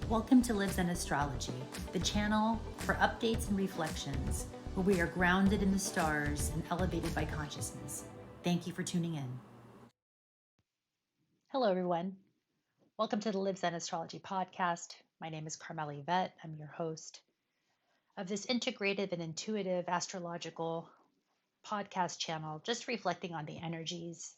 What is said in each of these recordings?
Welcome to Livzenastrology, the channel for updates and reflections, where we are grounded in the stars and elevated by consciousness. Thank you for tuning in. Hello, everyone. Welcome to the Livzenastrology podcast. My name is Carmela Yvette. I'm your host of this integrative and intuitive astrological podcast channel, just reflecting on the energies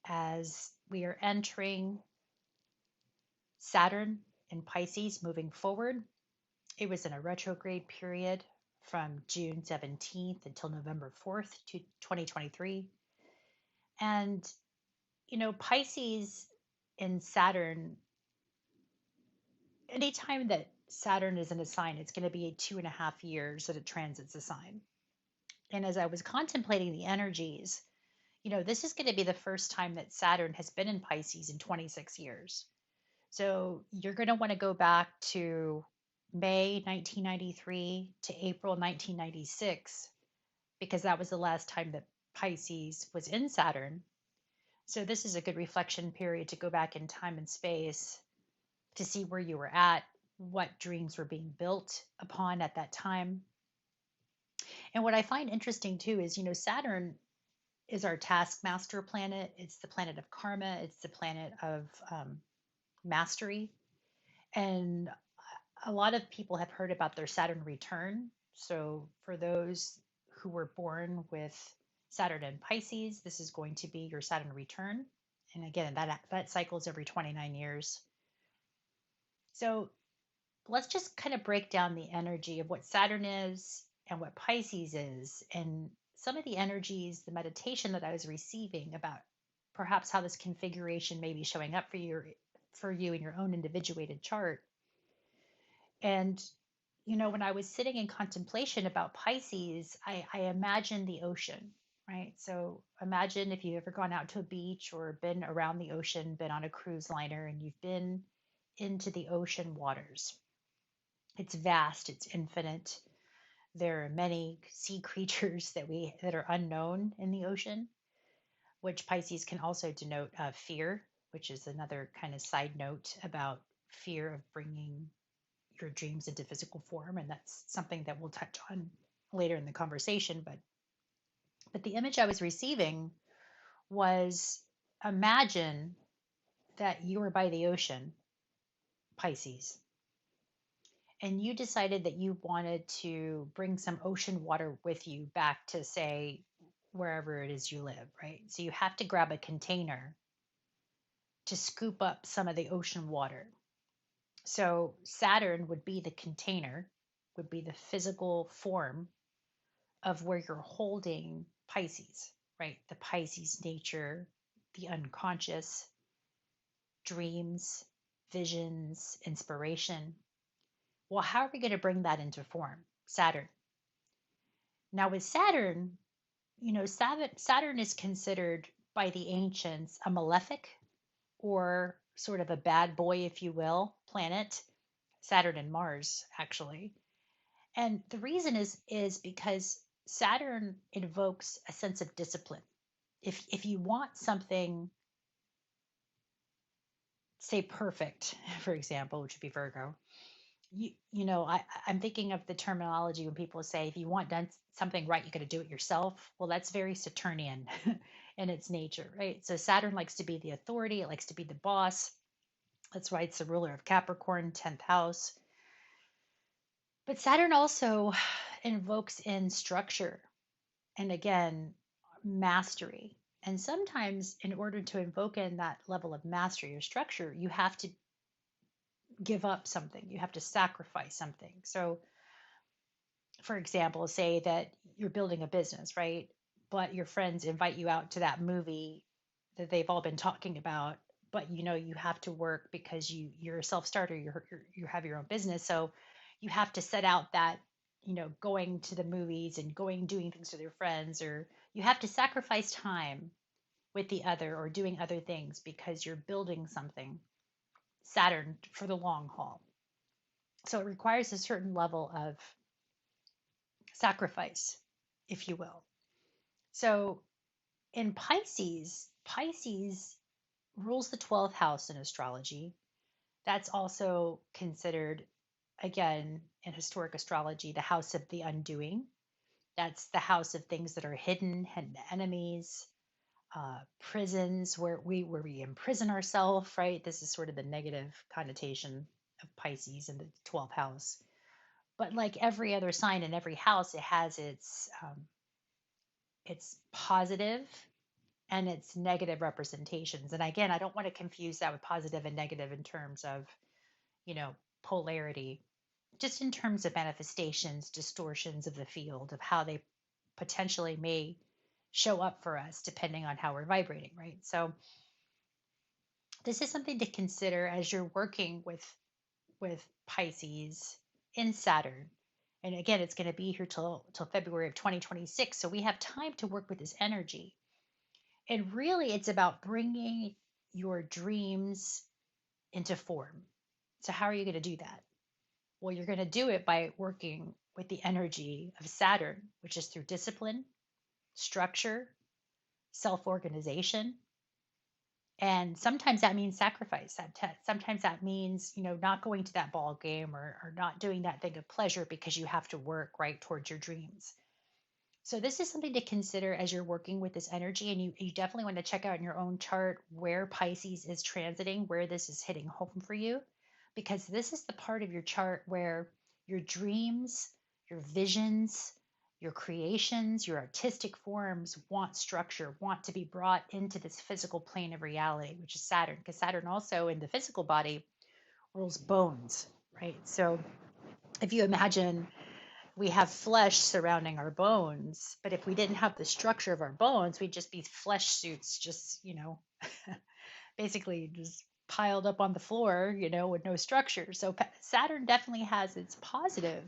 as we are entering Saturn in Pisces moving forward. It was in a retrograde period from June 17th until November 4th, 2023. And, Pisces and Saturn, anytime that Saturn is in a sign, it's going to be 2.5 years that it transits a sign. And as I was contemplating the energies, this is going to be the first time that Saturn has been in Pisces in 26 years. So you're going to want to go back to May 1993 to April 1996, because that was the last time that Pisces was in Saturn. So this is a good reflection period to go back in time and space to see where you were at, what dreams were being built upon at that time. And what I find interesting too is, Saturn is our taskmaster planet. It's the planet of karma. It's the planet of mastery. And a lot of people have heard about their Saturn return. So for those who were born with Saturn and Pisces, this is going to be your Saturn return. And again, that cycles every 29 years. So let's just kind of break down the energy of what Saturn is and what Pisces is, and some of the energies, the meditation that I was receiving about perhaps how this configuration may be showing up for you in your own individuated chart. And, when I was sitting in contemplation about Pisces, I imagined the ocean, right? So imagine if you've ever gone out to a beach or been around the ocean, been on a cruise liner, and you've been into the ocean waters. It's vast, it's infinite. There are many sea creatures that are unknown in the ocean, which Pisces can also denote fear, which is another kind of side note about fear of bringing your dreams into physical form, and that's something that we'll touch on later in the conversation. But the image I was receiving was, imagine that you were by the ocean, Pisces, and you decided that you wanted to bring some ocean water with you back to, say, wherever it is you live, right? So you have to grab a container to scoop up some of the ocean water. So Saturn would be the container, would be the physical form of where you're holding Pisces, right? The Pisces nature, the unconscious, dreams, visions, inspiration. Well, how are we going to bring that into form? Saturn. Now with Saturn, Saturn is considered by the ancients a malefic, or sort of a bad boy, if you will, planet. Saturn and Mars, actually. And the reason is because Saturn invokes a sense of discipline. If you want something, say perfect, for example, which would be Virgo, I'm thinking of the terminology when people say, if you want done something right, you got to do it yourself. Well, that's very Saturnian in its nature, right? So Saturn likes to be the authority. It likes to be the boss. That's why it's the ruler of Capricorn, 10th house. But Saturn also invokes in structure and, again, mastery. And sometimes in order to invoke in that level of mastery or structure, you have to give up something. You have to sacrifice something. So, for example, say that you're building a business, right? But your friends invite you out to that movie that they've all been talking about, but you have to work because you're a self-starter, you have your own business. So you have to set out that, going to the movies and doing things with your friends, or you have to sacrifice time with the other or doing other things because you're building something, Saturn, for the long haul. So it requires a certain level of sacrifice, if you will. So in Pisces rules the 12th house in astrology. That's also considered, again, in historic astrology, the house of the undoing. That's the house of things that are hidden enemies, prisons where we imprison ourselves, right? This is sort of the negative connotation of Pisces in the 12th house. But like every other sign in every house, it has its positive and its negative representations. And again, I don't want to confuse that with positive and negative in terms of, you know, polarity, just in terms of manifestations, distortions of the field, of how they potentially may show up for us depending on how we're vibrating, right? So this is something to consider as you're working with Pisces in Saturn. And again, it's going to be here till February of 2026, so we have time to work with this energy. And really, it's about bringing your dreams into form. So how are you going to do that? Well, you're going to do it by working with the energy of Saturn, which is through discipline, structure, self organization. And sometimes that means sacrifice. Sometimes that means, not going to that ball game, or not doing that thing of pleasure because you have to work right towards your dreams. So this is something to consider as you're working with this energy, and you definitely want to check out in your own chart where Pisces is transiting, where this is hitting home for you, because this is the part of your chart where your dreams, your visions, your creations, your artistic forms want structure, want to be brought into this physical plane of reality, which is Saturn, because Saturn also in the physical body rules bones, right? So if you imagine we have flesh surrounding our bones, but if we didn't have the structure of our bones, we'd just be flesh suits, just, basically just piled up on the floor, with no structure. So Saturn definitely has its positive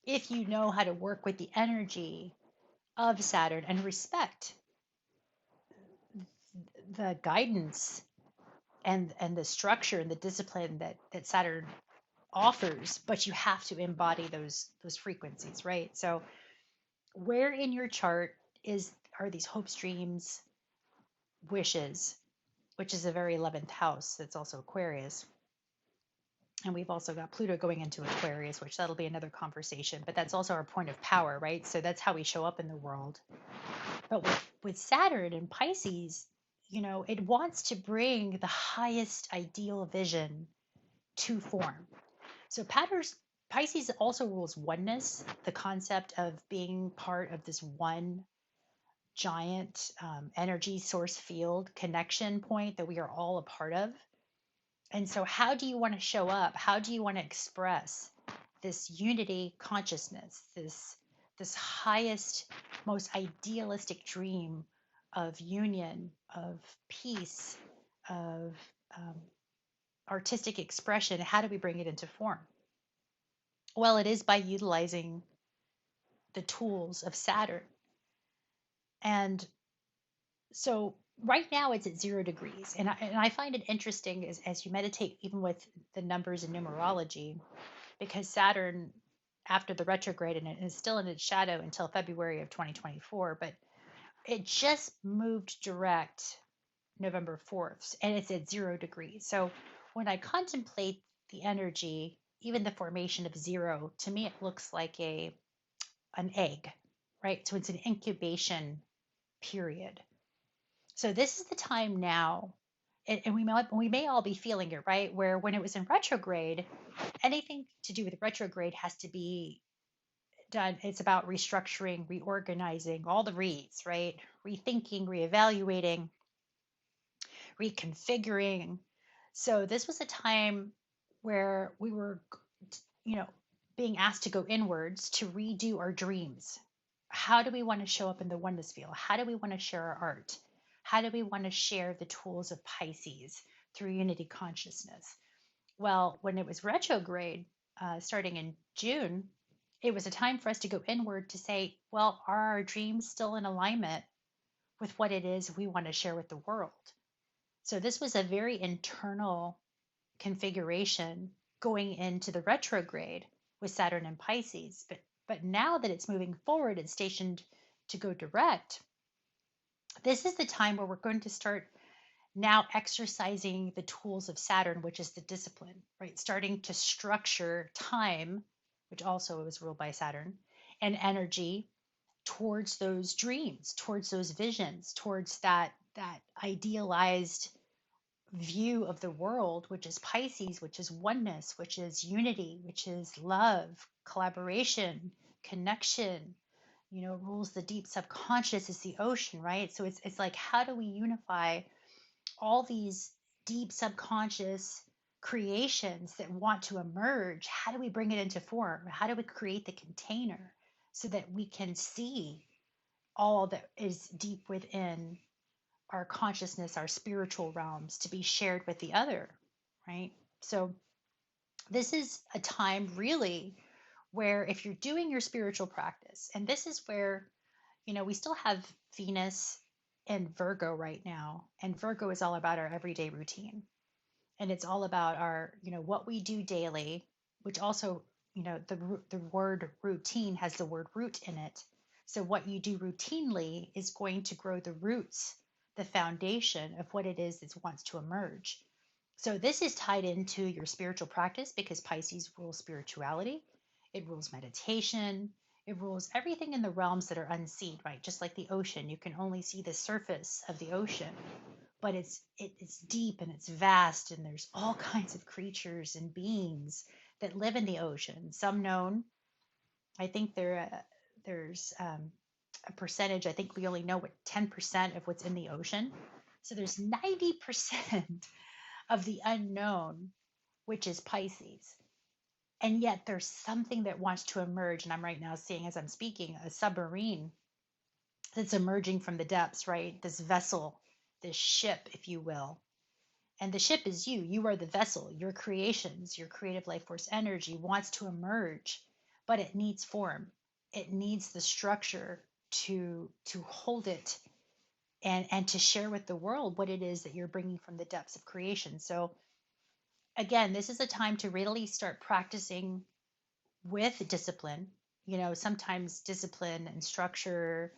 if you know how to work with the energy of Saturn and respect the guidance and the structure and the discipline that Saturn offers, but you have to embody those frequencies, right? So where in your chart are these hopes, dreams, wishes, which is a very 11th house that's also Aquarius. And we've also got Pluto going into Aquarius, which that'll be another conversation, but that's also our point of power, right? So that's how we show up in the world. But with Saturn and Pisces, it wants to bring the highest ideal vision to form. So Pisces also rules oneness, the concept of being part of this one giant energy source field connection point that we are all a part of. And so, how do you want to show up? How do you want to express this unity consciousness, this highest, most idealistic dream of union, of peace, of um, artistic expression? How do we bring it into form? Well, it is by utilizing the tools of Saturn. And so right now it's at 0 degrees. And I find it interesting as you meditate, even with the numbers and numerology, because Saturn, after the retrograde, and it is still in its shadow until February of 2024, but it just moved direct November 4th, and it's at 0 degrees. So when I contemplate the energy, even the formation of zero, to me it looks like an egg, right? So it's an incubation period. So this is the time now, and we may all be feeling it, right? Where when it was in retrograde, anything to do with retrograde has to be done. It's about restructuring, reorganizing, all the reads, right? Rethinking, reevaluating, reconfiguring. So this was a time where we were, you know, being asked to go inwards to redo our dreams. How do we want to show up in the oneness field? How do we want to share our art? How do we want to share the tools of Pisces through unity consciousness? Well, when it was retrograde, starting in June, it was a time for us to go inward to say, well, are our dreams still in alignment with what it is we want to share with the world? So this was a very internal configuration going into the retrograde with Saturn and Pisces. But now that it's moving forward and stationed to go direct, this is the time where we're going to start now exercising the tools of Saturn, which is the discipline, right? Starting to structure time, which also is ruled by Saturn, and energy towards those dreams, towards those visions, towards that idealized view of the world, which is Pisces, which is oneness, which is unity, which is love, collaboration, connection, rules the deep subconscious is the ocean, right? So it's like, how do we unify all these deep subconscious creations that want to emerge? How do we bring it into form? How do we create the container so that we can see all that is deep within our consciousness, our spiritual realms, to be shared with the other, right? So this is a time really where, if you're doing your spiritual practice, and this is where, we still have Venus and Virgo right now, and Virgo is all about our everyday routine, and it's all about our, what we do daily, which also, the word routine has the word root in it. So what you do routinely is going to grow the roots, the foundation of what it is that wants to emerge. So this is tied into your spiritual practice, because Pisces rules spirituality, it rules meditation, it rules everything in the realms that are unseen, right? Just like the ocean, you can only see the surface of the ocean, but it's deep and it's vast, and there's all kinds of creatures and beings that live in the ocean. Some known, I think there's a percentage. I think we only know what 10% of what's in the ocean. So there's 90% of the unknown, which is Pisces. And yet there's something that wants to emerge. And I'm right now seeing, as I'm speaking, a submarine that's emerging from the depths, right? This vessel, this ship, if you will. And the ship is you. You are the vessel. Your creations, your creative life force energy wants to emerge, but it needs form. It needs the structure to hold it, and to share with the world what it is that you're bringing from the depths of creation. So again, this is a time to really start practicing with discipline. Sometimes discipline and structure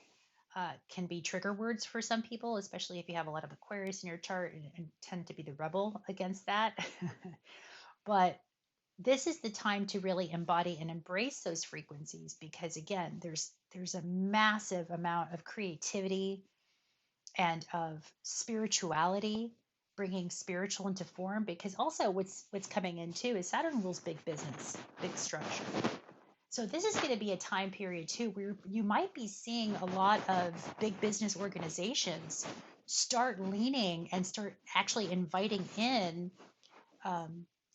can be trigger words for some people, especially if you have a lot of Aquarius in your chart, and tend to be the rebel against that. But this is the time to really embody and embrace those frequencies, because again, there's a massive amount of creativity and of spirituality, bringing spiritual into form. Because also what's coming in too is Saturn rules big business, big structure. So this is going to be a time period too where you might be seeing a lot of big business organizations start leaning and start actually inviting in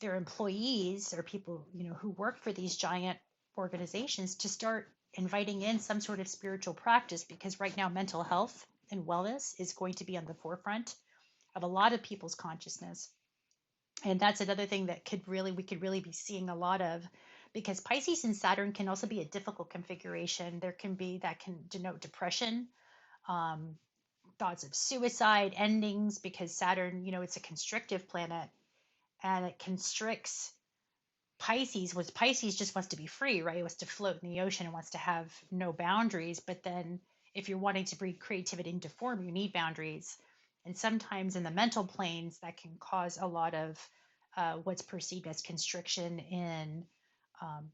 their employees, or people who work for these giant organizations, to start inviting in some sort of spiritual practice, because right now mental health and wellness is going to be on the forefront of a lot of people's consciousness. And that's another thing that we could really be seeing a lot of, because Pisces and Saturn can also be a difficult configuration. There can be, that can denote depression, um, thoughts of suicide, endings, because Saturn, it's a constrictive planet, and it constricts Pisces. Was Pisces just wants to be free, right? It wants to float in the ocean and wants to have no boundaries. But then if you're wanting to bring creativity into form, you need boundaries. And sometimes in the mental planes, that can cause a lot of what's perceived as constriction in um,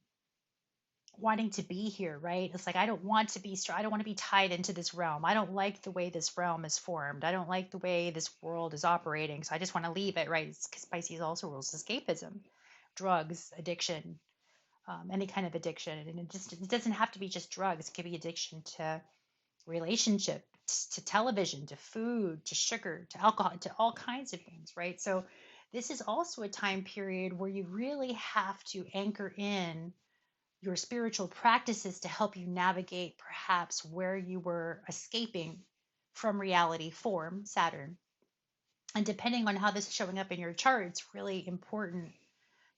wanting to be here, right? It's like, I don't want to be I don't want to be tied into this realm. I don't like the way this realm is formed. I don't like the way this world is operating. So I just want to leave it, right? Because Pisces also rules escapism, drugs, addiction, any kind of addiction. And it doesn't have to be just drugs. It could be addiction to relationship, to television, to food, to sugar, to alcohol, to all kinds of things, right? So this is also a time period where you really have to anchor in your spiritual practices to help you navigate perhaps where you were escaping from reality form, Saturn. And depending on how this is showing up in your chart, it's really important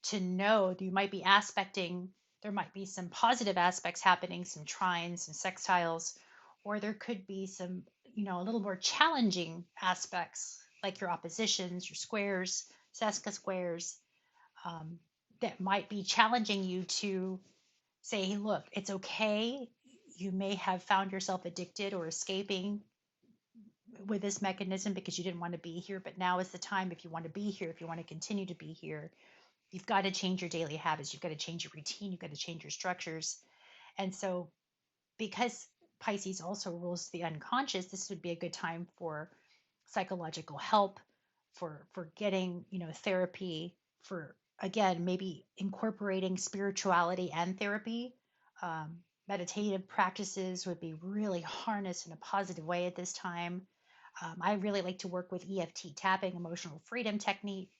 to know that you might be aspecting, there might be some positive aspects happening, some trines, some sextiles, or there could be some, a little more challenging aspects, like your oppositions, your squares, sesca squares, that might be challenging you to say, hey, look, it's okay. You may have found yourself addicted or escaping with this mechanism because you didn't want to be here, but now is the time if you want to be here, if you want to continue to be here, you've got to change your daily habits, you've got to change your routine, you've got to change your structures. And so because Pisces also rules the unconscious, this would be a good time for psychological help, for getting, therapy, for again, maybe incorporating spirituality and therapy. Um, Meditative practices would be really harnessed in a positive way at this time. I really like to work with EFT tapping, emotional freedom technique,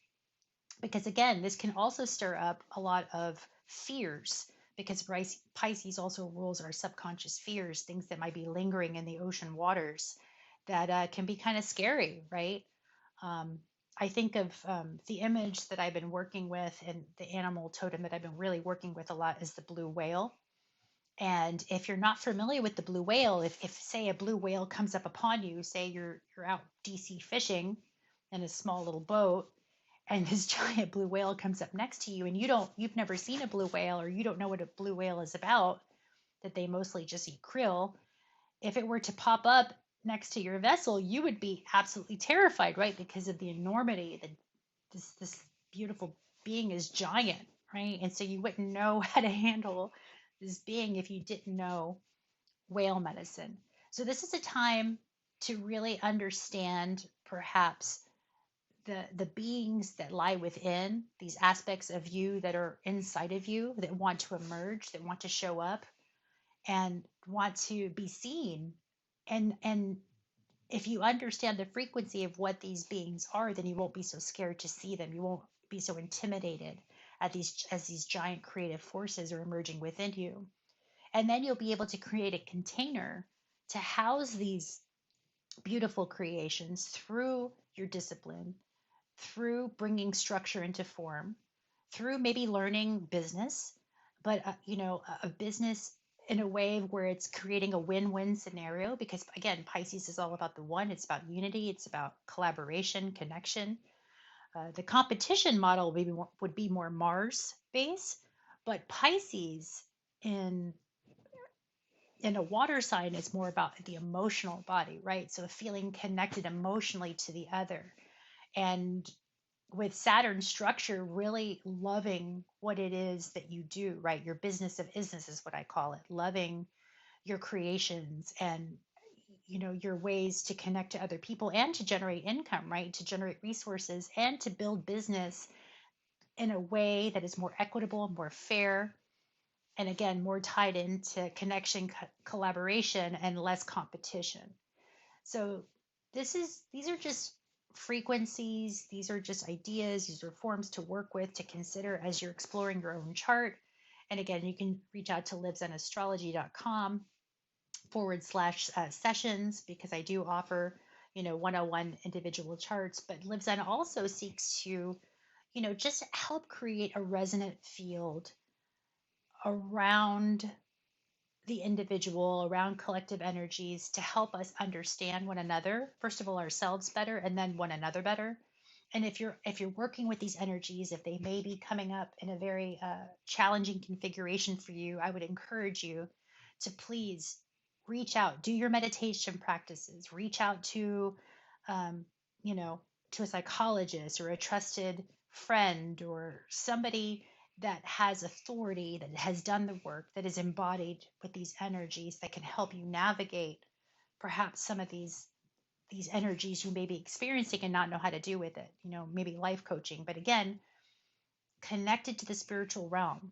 because again, this can also stir up a lot of fears because Pisces also rules our subconscious fears, things that might be lingering in the ocean waters that can be kind of scary, right? Um, I think of the image that I've been working with and the animal totem that I've been really working with a lot is the blue whale. And if you're not familiar with the blue whale, if say a blue whale comes up upon you, say you're out DC fishing in a small little boat, and this giant blue whale comes up next to you, and you've never seen a blue whale, or you don't know what a blue whale is about, that they mostly just eat krill. If it were to pop up next to your vessel, you would be absolutely terrified, right? Because of the enormity that this beautiful being is giant, right? And so you wouldn't know how to handle this being if you didn't know whale medicine. So this is a time to really understand perhaps the beings that lie within, these aspects of you that are inside of you that want to emerge, that want to show up and want to be seen. And if you understand the frequency of what these beings are, then you won't be so scared to see them. You won't be so intimidated at these as these giant creative forces are emerging within you. And then you'll be able to create a container to house these beautiful creations through your discipline, through bringing structure into form, through maybe learning business, but a business in a way where it's creating a win-win scenario. Because again, Pisces is all about the one. It's about unity. It's about collaboration, connection. The competition model would be more Mars based, but Pisces in in a water sign is more about the emotional body, right? So feeling connected emotionally to the other. And with Saturn structure, really loving what it is that you do, right? Your business of isness is what I call it. Loving your creations and your ways to connect to other people and to generate income, right? To generate resources and to build business in a way that is more equitable, more fair, and again, more tied into connection, collaboration, and less competition. So these are just frequencies, these are just ideas, these are forms to work with, to consider as you're exploring your own chart. And again, you can reach out to livzenastrology.com/sessions because I do offer, 101 individual charts. But Livzen also seeks to, just help create a resonant field around the individual, around collective energies to help us understand one another, first of all ourselves better and then one another better. And if you're working with these energies, if they may be coming up in a very challenging configuration for you, I would encourage you to please reach out, do your meditation practices, reach out to um, you know to a psychologist or a trusted friend or somebody that has authority, that has done the work, that is embodied with these energies, that can help you navigate perhaps some of these energies you may be experiencing and not know how to do with it. Maybe life coaching, but again, connected to the spiritual realm.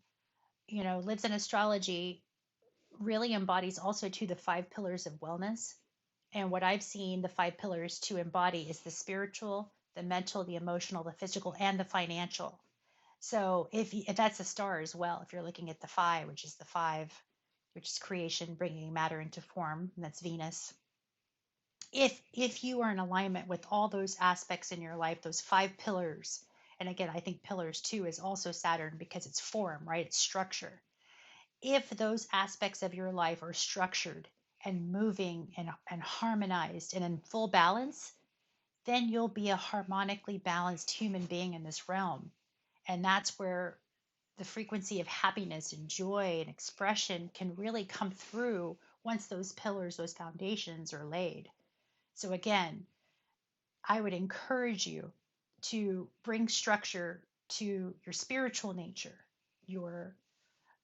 Lives in astrology really embodies also to the five pillars of wellness. And what I've seen the five pillars to embody is the spiritual, the mental, the emotional, the physical, and the financial. So if that's a star as well, if you're looking at the five, which is the five, which is creation, bringing matter into form, and that's Venus. If you are in alignment with all those aspects in your life, those five pillars, and again, I think pillars too is also Saturn because it's form, right? It's structure. If those aspects of your life are structured and moving and harmonized and in full balance, then you'll be a harmonically balanced human being in this realm. And that's where the frequency of happiness and joy and expression can really come through once those pillars, those foundations are laid. So again, I would encourage you to bring structure to your spiritual nature, your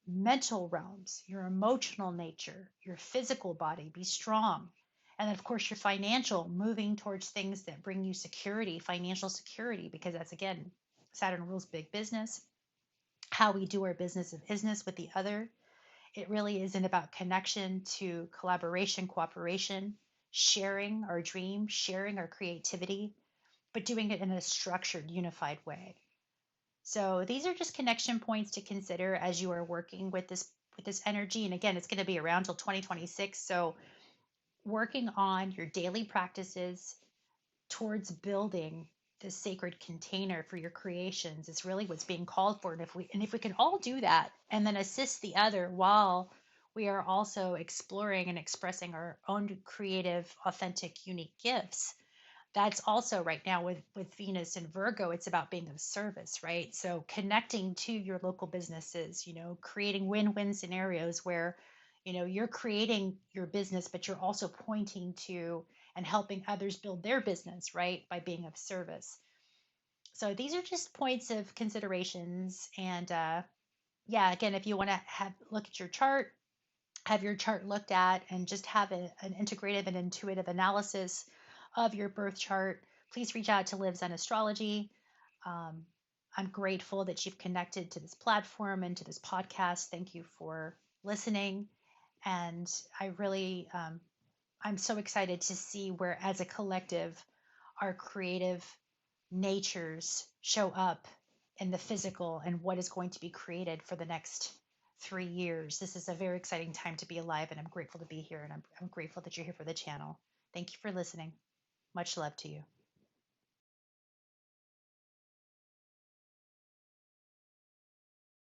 mental realms, your emotional nature, your physical body, be strong. And of course, your financial, moving towards things that bring you security, financial security, because that's again, Saturn rules big business, how we do our business with the other. It really isn't about connection to collaboration, cooperation, sharing our dream, sharing our creativity, but doing it in a structured, unified way. So these are just connection points to consider as you are working with this energy. And again, it's going to be around till 2026. So working on your daily practices towards building this sacred container for your creations is really what's being called for. And if we can all do that and then assist the other while we are also exploring and expressing our own creative, authentic, unique gifts, that's also right now with Venus and Virgo, it's about being of service, right? So connecting to your local businesses, creating win-win scenarios where you're creating your business, but you're also pointing to and helping others build their business, right, by being of service. So these are just points of considerations. And yeah, again, if you want to have look at your chart, have your chart looked at, and just have an integrative and intuitive analysis of your birth chart, please reach out to Livzenastrology. Um, I'm grateful that you've connected to this platform and to this podcast. Thank you for listening. And I really, I'm so excited to see where, as a collective, our creative natures show up in the physical and what is going to be created for the next 3 years. This is a very exciting time to be alive, and I'm grateful to be here. And I'm grateful that you're here for the channel. Thank you for listening. Much love to you.